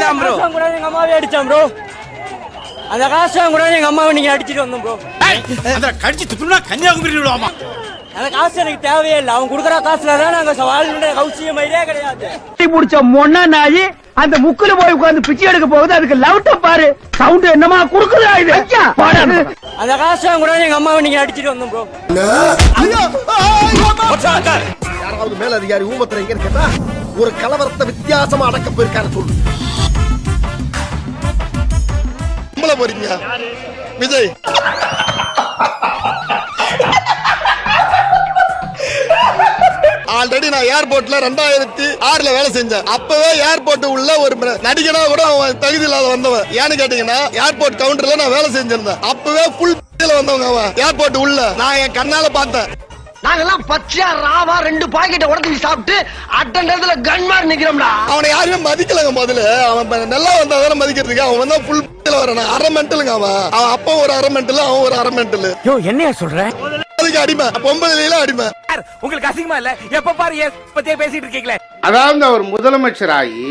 வேண்டாம் ப்ரோ. எங்க அம்மாவே அடிச்சான் ப்ரோ. அந்த காசு கூட எங்க அம்மாவை நீங்க அடிச்சிட்டு வந்தோம் ப்ரோ. அந்த கடிச்சு துப்புனா கன்னியாகுமரி விடுவாமா. அந்த காசு எனக்கு தேவையே இல்லை. அவங்க கொடுக்குற காசுல தான் நாங்க வாழ்ந்த கௌசியம் மாதிரியே கிடையாது. முடிச்ச மொன்னா நாயி அந்த முக்குல போய் உட்கார்ந்து பிச்சை எடுக்க போகுது. அதுக்கு லவுட்ட பாரு, சவுண்ட் என்னமா குடுக்குதா இது. அந்த காசு கூட எங்க அம்மாவை நீங்க அடிச்சிட்டு வந்தோம் ப்ரோ. யாராவது மேல அதிகாரி ஊமத்துல எங்க இருக்கா? ஒரு கலவரத்தை வித்தியாசமா அடக்க போயிருக்காரு சொல்லு. போறீங்க விஜய் ஆல்ரெடி நான் ஏர்போர்ட்ல 2006 வேலை செஞ்சேன். அப்பவே ஏர்போர்ட் உள்ள ஒரு நடிகனா கூட அவன் தகுதி இல்லாத வந்தவன். ஏன்னு கேட்டீங்கன்னா ஏர்போர்ட் கவுண்டர்ல நான் வேலை செஞ்சிருந்தேன். அப்பவே ஃபுல் வந்தவங்க அவன் ஏர்போர்ட் உள்ள நான் என் கண்ணால பார்த்தேன். நாங்கெல்லாம் பச்சையா ராவா 2 பாக்கெட்டை உடச்சி சாப்பிட்டு அட்டண்டத்துல கன்மார் நிக்கிறோம்டா. அவனை யாருமே மதிக்கலங்க. முதல்ல அவன் நல்லா வந்தாதான மதிக்கிறதுக்கு. அவன் வந்தா ஃபுல் வரணும். அரை மெண்டலுங்க அவன். அப்ப ஒரு அரை மெண்டல், அவன் ஒரு அரை மெண்டல். என்னையா சொல்ற? அதுக்கு அடிமை, பொம்பளையில அடிமை. உங்களுக்கு அசிங்கமா இல்ல? எப்ப பாரு பத்தியே பேசிட்டு இருக்கீங்களே. அதாவது அவர் முதலமைச்சராகி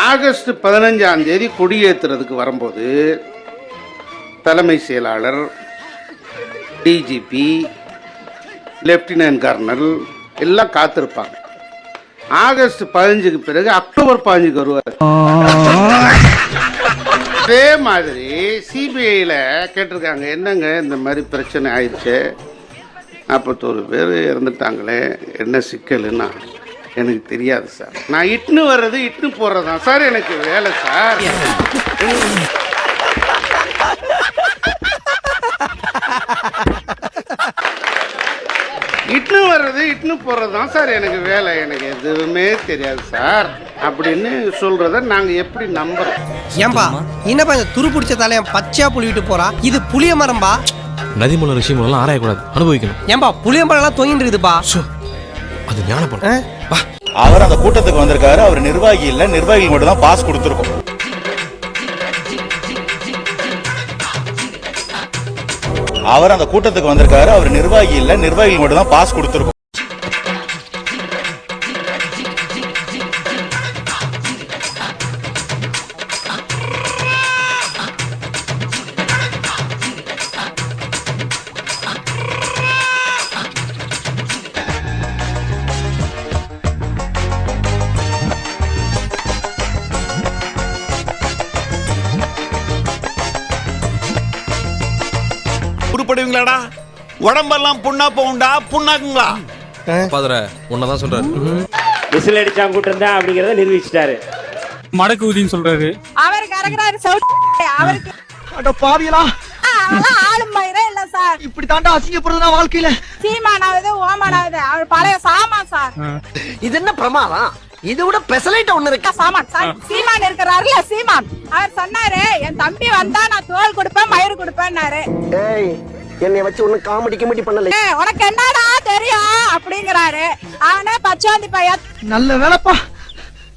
ஆகஸ்ட் 15ஆம் தேதி கொடியேற்றுறதுக்கு வரும்போது தலைமை செயலாளர், டிஜிபி, லெப்டினன்ட் கர்னல் எல்லாம் காத்திருப்பாங்க. ஆகஸ்ட் 15க்கு பிறகு அக்டோபர் 15க்கு வருவார். அதே மாதிரி சிபிஐல கேட்டிருக்காங்க, என்னங்க இந்த மாதிரி பிரச்சனை ஆயிடுச்சு, 41 பேர் இறந்துட்டாங்களே, என்ன சிக்கல்னா எனக்கு தெரியாது சார். நான் இட்னு வர்றது இட்னு போறதுதான் சார் எனக்கு வேலை சார். இட்னு வர்றது இட்னு போறதுதான் சார் எனக்கு வேலை. எனக்கு எதுவுமே தெரியாது சார் அப்படின்னு சொல்றத நாங்க எப்படி நம்புறோம்? ஏன்பா என்னப்பா இந்த துரு பிடிச்ச தலையன் பச்சையா புளிவிட்டு போறா? இது புளிய மரம்பா. நதிமூல விஷயம் எல்லாம் ஆராயக்கூடாது, அனுபவிக்கணும். ஏன்பா புளிய மரம் எல்லாம் தொங்கிட்டு இருக்குதுப்பா. அது ஞானப்படும். அவர் அந்த கூட்டத்துக்கு வந்திருக்காரு. அவர் நிர்வாகி இல்ல, நிர்வாகிகள் மட்டும் தான் பாஸ் கொடுத்திருக்கோம். அவர் அந்த கூட்டத்துக்கு வந்திருக்காரு. அவர் நிர்வாகி இல்ல, நிர்வாகிகள் மட்டும் தான் பாஸ் கொடுத்திருக்கோம். உருப்படுவீங்களாடா? உடம்பெல்லாம் புண்ணா போகுண்டா, புண்ணாக்குங்களா? பாதர உன்னதான் சொல்றாரு. விசில் அடிச்சா கூட்டம் தான் அப்படிங்கறத நிரூபிச்சிட்டாரு. மடக்கு ஊதின்னு சொல்றாரு. அவருக்கு அரகறாரு சவுட். அவருக்கு அட பாவியலா, அவெல்லாம் ஆளும் மயிரே இல்ல சார். இப்படி தாண்டா அசிங்கப்படுறதுனா வாழ்க்கையில. சீமானாவது ஓமானாவது அவர் பழைய சாமான் சார். இது என்ன பிரமாதம்? இது விட பெசலைட் ஒண்ணு இருக்கு. சாமான் சார். சீமான் இருக்கிறாருல, சீமான் அவர் சொன்னாரு, என் தம்பி வந்தா நான் தோல் கொடுப்பேன் மயிறு கொடுப்பேன்னாரு. ஏய், என்னைய வச்சு ஒண்ணு காமெடி கிமெடி பண்ணல. உனக்கு என்னடா தெரியும் அப்படிங்கிறாரு. அவனே பச்சாந்தி பையன். நல்ல வேலைப்பா,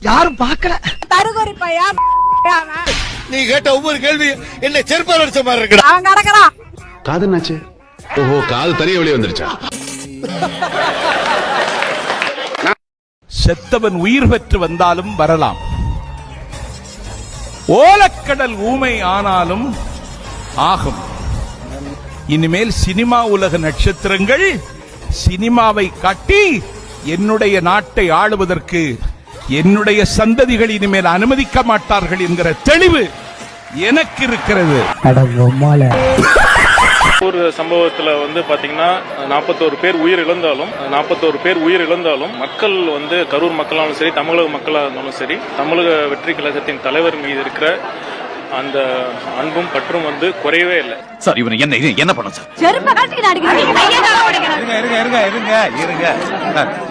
யாரும் பார்க்கல. தருகுறி பையன். நீ கேட்ட ஒவ்வொரு கேள்வி என்ன செருப்பால் அடிச்ச மாதிரி இருக்கு. அவன் கிடக்குறான். காது என்னாச்சு? ஓஹோ, காது தனியா வெளியே வந்துருச்சா? செத்தவன் உயிர் பெற்று வந்தாலும் வரலாம், ஓலக்கடல் ஊமை ஆனாலும் ஆகும். இனிமேல் சினிமா உலக நட்சத்திரங்கள் சினிமாவை காட்டி என்னுடைய நாட்டை ஆளுவதற்கு என்னுடைய சந்ததிகள் இனிமேல் அனுமதிக்க மாட்டார்கள் என்கிற தெளிவு எனக்கு இருக்கிறது. ஒரு சம்பவத்துல பாத்தீங்கன்னா 41 பேர் உயிர் இழந்தாலும் மக்கள் கரூர் மக்களாலும் சரி, தமிழக மக்களாக இருந்தாலும் சரி, தமிழக வெற்றி கழகத்தின் தலைவர் மீது இருக்கிற அந்த அன்பும் பற்றும் குறையவே இல்லை சார். இவன் என்ன பண்ண சார்?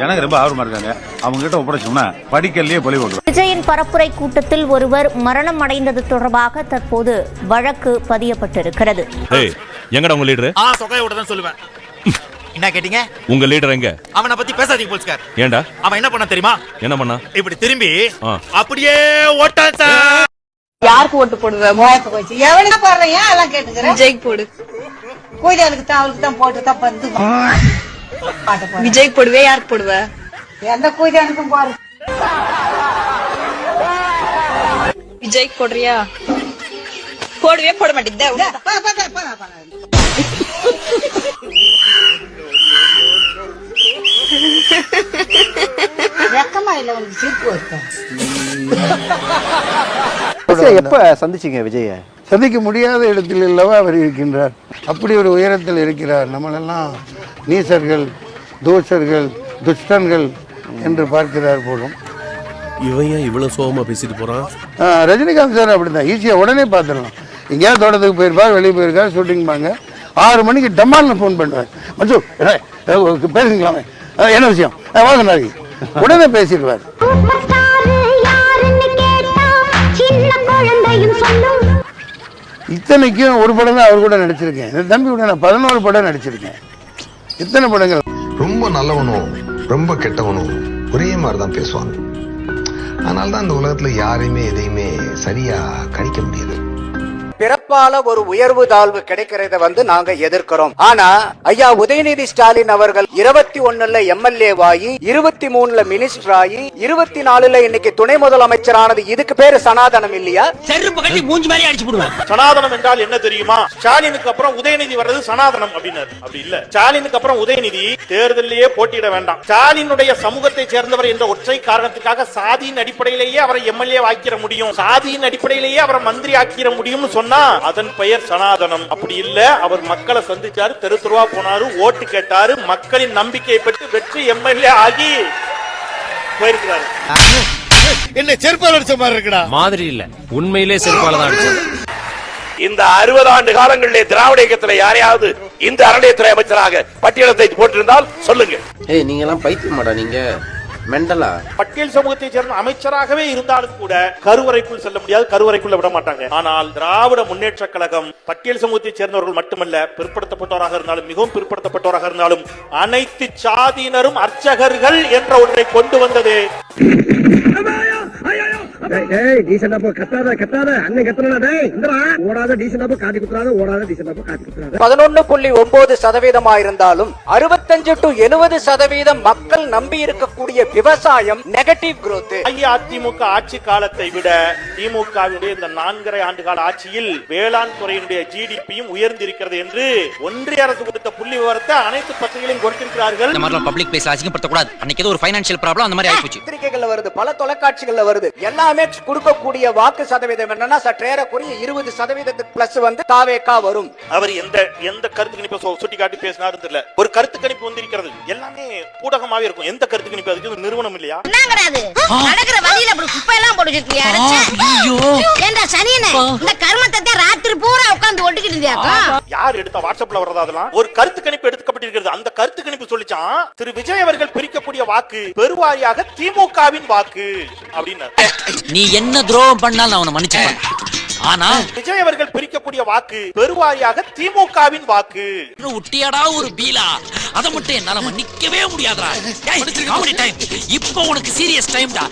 ஜனங்க ரொம்ப ஆர்வமா இருக்காங்க. அவங்க கிட்ட ஒப்படைச்சோம்னா படிக்கல்லையே பலி போடுறோம். விஜயின் பரப்புரை கூட்டத்தில் ஒருவர் மரணம் அடைந்தது தொடர்பாக தற்போது வழக்கு பதியப்பட்டிருக்கிறது. எங்கடா உங்க லீடர்? சொகையோட தான் சொல்லுவேன். என்ன கேட்டீங்க? உங்க லீடர் எங்க? அவனை பத்தி பேசாதீங்க போலீஸ்கார். ஏண்டா? அவன் என்ன பண்ண தெரியுமா? என்ன பண்ணா? இப்படி திரும்பி அப்படியே ஓட்டான் சார். யாருக்கு ஓட்டு போடுவ? மோயப்ப கோச்சி எவனுக்கு போடுறேன்? ஏன் எல்லாம் கேட்டுக்கிறேன்? விஜய்க்கு போடு. கோயிலுக்கு தான், அவளுக்கு தான் போட்டு தான் பந்து. விஜய்க்கு போடுவே? யாருக்கு போடுவ? எந்த கோயிலுக்கும் போடு. விஜய் போடுறியா? போடவே போட மாட்டேங்குது. எப்ப சந்திச்சீங்க விஜய? சந்திக்க முடியாத இடத்தில் அல்லவா அவர் இருக்கின்றார். அப்படி ஒரு உயரத்தில் இருக்கிறார். நம்மளெல்லாம் நீசர்கள், தோஷர்கள், துஷ்டன்கள் என்று பார்க்கிறார் போலும். இவன் ஏன் இவ்வளவு சோகமா பேசிட்டு போறான்? ரஜினிகாந்த் சார் அப்படிதான், ஈஸியா உடனே பார்த்துடலாம். எங்கேயாவது தோட்டத்துக்கு போயிருப்பார், வெளியே போயிருக்கார், ஷூட்டிங் பாங்க, 6 மணிக்கு டம்மால்னு ஃபோன் பண்ணுவார். மஞ்சு பேசுங்களாமே, என்ன விஷயம், வாங்க, உடனே பேசிடுவார். இத்தனைக்கும் ஒரு படம் தான் அவர் கூட நடிச்சிருக்கேன். என் தம்பி கூட நான் 11 படம் நடிச்சிருக்கேன். இத்தனை படங்கள். ரொம்ப நல்லவனும் ரொம்ப கெட்டவனும் ஒரே மாதிரிதான் பேசுவாங்க. அதனால்தான் இந்த உலகத்துல யாரையுமே எதையுமே சரியா கணிக்க முடியாது. பிறப்பால ஒரு உயர்வு தாழ்வு கிடைக்கிறத நாங்க எதிர்க்கிறோம். ஆனா ஐயா உதயநிதி ஸ்டாலின் அவர்கள் 21ல எம்எல்ஏ ஆகி 23ல மினிஸ்டர் ஆகி 24ல இன்னைக்கு துணை முதலமைச்சரானது. இதுக்கு பேரு சனாதனம் இல்லையா? செருப்பு கட்டி மூஞ்சி மாதிரி அடிச்சு போடுவேன். சனாதனம் என்றால் என்ன தெரியுமா? ஸ்டாலினுக்கு அப்புறம் உதயநிதி வர்றது சனாதனம் அப்படின்னாரு. அப்படி இல்ல. ஸ்டாலினுக்கு அப்புறம் உதயநிதி தேர்தலிலேயே போட்டியிட வேண்டாம். ஸ்டாலினுடைய சமூகத்தை சேர்ந்தவர் என்ற ஒற்றை காரணத்துக்காக சாதியின் அடிப்படையிலேயே அவரை எம்எல்ஏ ஆக்கிட முடியும், சாதியின் அடிப்படையிலேயே அவரை மந்திரி ஆக்கிட முடியும் சொன்னா அதன் பெயர் சனாதனம். அப்படி இல்ல, அவர் மக்களை சந்திச்சாரு, தெரு தெருவா போனாரு, ஓட்டு கேட்டாரு, மக்களின் நம்பிக்கையை பெற்று வெற்றி எம்எல்ஏ ஆகி போயிருக்கிறாரு. என்ன செருப்பால் அடிச்ச மாதிரி இருக்குடா? மாதிரி இல்ல, உண்மையிலே செருப்பால தான் அடிச்சது. இந்த 60 ஆண்டு காலங்களிலே திராவிட இயக்கத்துல யாரையாவது இந்த அறநிலையத்துறை அமைச்சராக பட்டியலத்தை போட்டிருந்தால் சொல்லுங்க. நீங்க எல்லாம் பைத்தியமாடா, நீங்க மெண்டலா? பட்டியல் சமூகத்தை சேர்ந்த அமைச்சராகவே இருந்தாலும் கூட கருவறைக்குள் செல்ல முடியாது, கருவறைக்குள்ள விட மாட்டாங்க. ஆனால் திராவிட முன்னேற்ற கழகம் பட்டியல் சமூகத்தை சேர்ந்தவர்கள் மட்டுமல்ல, பிற்படுத்தப்பட்டவராக இருந்தாலும் மிகவும் பிற்படுத்தப்பட்டவராக இருந்தாலும் அனைத்து சாதியினரும் அர்ச்சகர்கள் என்ற ஒன்றை கொண்டு வந்தது. 11.9% இருந்தாலும் 65 to 70% மக்கள் நம்பி இருக்கக்கூடிய விவசாயம் நெகட்டிவ் growth. அதிமுக ஆட்சி காலத்தை விட திமுகவினுடைய இந்த 4.5 ஆண்டு கால ஆட்சியில் வேளாண் துறையினுடைய ஜிடிபியும் உயர்ந்திருக்கிறது என்று ஒன்றிய அரசு கொடுத்த புள்ளி விவரத்தை அனைத்து பத்திரிகைகளையும் கொடுத்திருக்கிறார்கள். இந்த மாதிரி பப்ளிக் பிளேஸ்ல அசிங்கப்படுத்த கூடாது. அன்னைக்கு ஏதோ ஒரு ஃபைனான்சியல் ப்ராப்ளம் அந்த மாதிரி ஆயிடுச்சு. பத்திரிகைகள்ல வருது, பல தொலைக்காட்சிகள்ல வருது. எல்லாமே கொடுக்கக்கூடிய வாக்கு சதவீதம் என்னன்னா சற்றேறக்குறைய 20% பிளஸ் தாவேகா வரும். அவர் எந்த கருத்து கணிப்பை சுட்டி காட்டி பேசினாரு தெரியல. ஒரு கருத்து கணிப்பு வந்திருக்கிறது, எல்லாமே ஊடகமாவே இருக்கும். எந்த கருத்து கணிப்பு? அதுக்கு நிறுவனம் இல்லையா? நடக்கிற வழியில அப்படி குப்பை எல்லாம் போட்டுக்கிட்டியா? ஏண்டா சனியனே, இந்த கர்மத்தை ராத்திரி பூரா உட்கார்ந்து ஒட்டிக்கிட்டு இருந்தியாக்கா? யார் எடுத்த வாட்ஸ்அப்ல வர்றதா? அதெல்லாம் ஒரு கருத்து கணிப்பு எடுக்கப்பட்டிருக்கிறது. அந்த கருத்து கணிப்பு சொல்லிச்சான், திரு விஜய் அவர்கள் பிரிக்கக்கூடிய வாக்கு பெருவாரியாக திமுகவின் வாக்கு அப்படின்னா. நீ என்ன துரோகம் பண்ணாலும் அவனை மன்னிச்சுப்பான். ஆனா விஜய் அவர்கள் பிரிக்கக்கூடிய வாக்கு பெருவாரியாக திமுகவின் வாக்கு. உட்டியாடா ஒரு பீலா, அத மட்டும் என்னால மன்னிக்கவே முடியாதுடா. காமெடி டைம், இப்போ உனக்கு சீரியஸ் டைம்டா.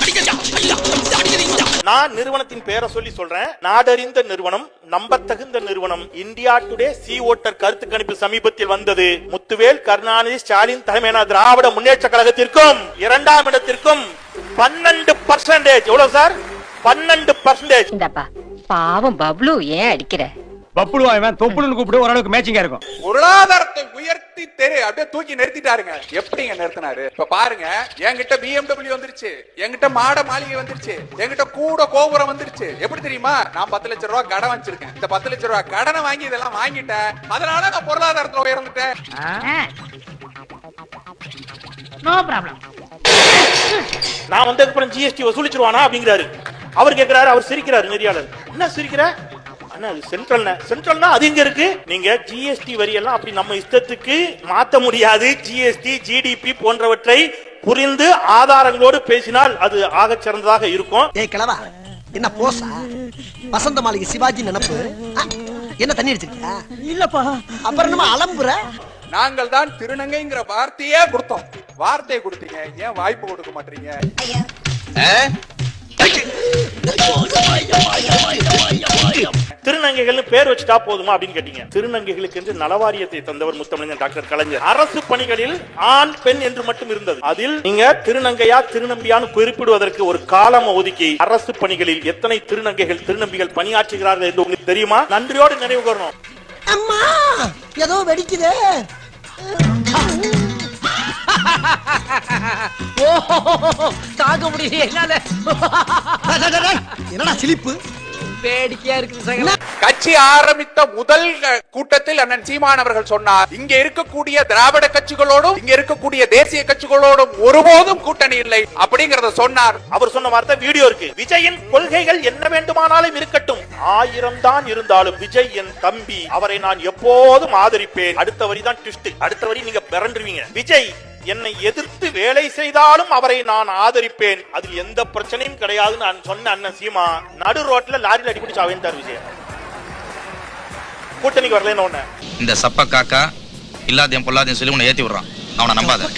நான் நிறுவனத்தின் பேரை சொல்லி சொல்றேன். நாடறிந்த நிறுவனம், நம்பத்தகுந்த நிறுவனம் இந்தியா டுடே சி ஓட்டர் கருத்து கணிப்பு சமீபத்தில் வந்தது. முத்துவேல் கருணாநிதி ஸ்டாலின் தலைமையான திராவிட முன்னேற்ற கழகத்திற்கும் 2ஆம் இடத்திற்கும் 12%. எவ்வளவு சார்? 12%. இந்தப்பா பாவம் பப்ளு, ஏன் அடிக்கிற? பப்புளு அவன் தொப்புளுன்னு கூப்பிட்டு ஓரளவுக்கு மேட்சிங்கா இருக்கும். பொருளாதாரத்தை உயர்த்தி அப்படியே தூக்கி நிறுத்திட்டாருங்க. எப்படிங்க நிறுத்தினாரு? இப்ப பாருங்க, என்கிட்ட BMW வந்துருச்சு, என்கிட்ட மாட மாளிகை வந்துருச்சு, என்கிட்ட கூட கோபுரம் வந்துருச்சு. எப்படி தெரியுமா? நான் 10 லட்சம் ரூபாய் கடன் வச்சிருக்கேன். இந்த 10 லட்சம் ரூபாய் கடனை வாங்கி இதெல்லாம் வாங்கிட்டேன். அதனால நான் பொருளாதாரத்துல உயர்ந்துட்டேன். No problem. நான் வந்ததுக்கு அப்புறம் ஜிஎஸ்டி வசூலிச்சிருவானா அப்படிங்கிறாரு. அவர் கேட்கிறாரு, அவர் சிரிக்கிறாரு. நெறியாளர், என்ன சிரிக்கிற? சென்ட்ரல்னா அது எங்க இருக்கு? நீங்க ஜிஎஸ்டி வரி எல்லாம் அப்படி நம்ம இஷ்டத்துக்கு மாத்த முடியாது. ஜிஎஸ்டி, ஜிடிபி போன்றவற்றை புரிந்து ஆதாரங்களோடு பேசினால் அது ஆக சிறந்ததாக இருக்கும். ஏய் கிழவா, என்ன போசா? வசந்த மாளிகை சிவாஜி நினைப்பு என்ன தண்ணி அடிச்சிருக்கியா? இல்லப்பா. அப்புறம் நம்ம அலம்புற. நாங்கள் தான் திருநங்கைங்கிற வார்த்தையே கொடுத்தோம். வார்த்தையை கொடுத்தீங்க, ஏன் வாய்ப்பு கொடுக்க மாட்டீங்க? திருநங்கைகள்னு பேர் வச்சுட்டா போதுமா அப்படின்னு கேட்டீங்க. திருநங்கைகளுக்கு என்று நலவாரியத்தை தந்தவர் முத்தமிழர் டாக்டர் கலைஞர். அரசு பணிகளில் ஆண் பெண் என்று மட்டும் இருந்தது. அதில் நீங்க திருநங்கையா திருநம்பியான்னு குறிப்பிடுவதற்கு ஒரு காலம் ஒதுக்கி அரசு பணிகளில் எத்தனை திருநங்கைகள் திருநம்பிகள் பணியாற்றுகிறார்கள் என்று உங்களுக்கு தெரியுமா? நன்றியோடு நினைவு கூறணும். அம்மா ஏதோ வெடிக்குதே. தாங்க முடியல என்னால. என்னடா சிலிப்பு வேடிக்கையா இருக்குது. கட்சி ஆரம்பித்த முதல் கூட்டத்தில் அண்ணன் சீமான் அவர்கள் சொன்னார், இங்க இருக்கக்கூடிய திராவிட கட்சிகளோடும் இங்க இருக்கக்கூடிய தேசிய கட்சிகளோடும் ஒருபோதும் கூட்டணி இல்லை அப்படிங்கறத சொன்னார். அவர் சொன்ன வார்த்தை வீடியோ இருக்கு. விஜயின் கொள்கைகள் என்ன வேண்டுமானாலும் இருக்கட்டும், 1000 தான் இருந்தாலும் விஜய் என் தம்பி, அவரை நான் எப்போதும் ஆதரிப்பேன். அடுத்த வரி தான் ட்விஸ்ட். அடுத்த வரி நீங்க பிறண்டுருவீங்க. விஜய் என்னை எதிர்த்து வேலை செய்தாலும் அவரை நான் ஆதரிப்பேன், அதில் எந்த பிரச்சனையும் கிடையாதுன்னு நான் சொன்ன அண்ணன் சீமா நடு ரோட்ல லாரியில் அடிப்பிடிச்சு அவைந்தார் விஜய். கூட்டணிக்கு வரலன்னு ஒண்ணு இந்த சப்ப காக்கா இல்லாதையும் பொல்லாதையும் சொல்லி உன்னை ஏத்தி விடுறான். அவனை நம்பாத.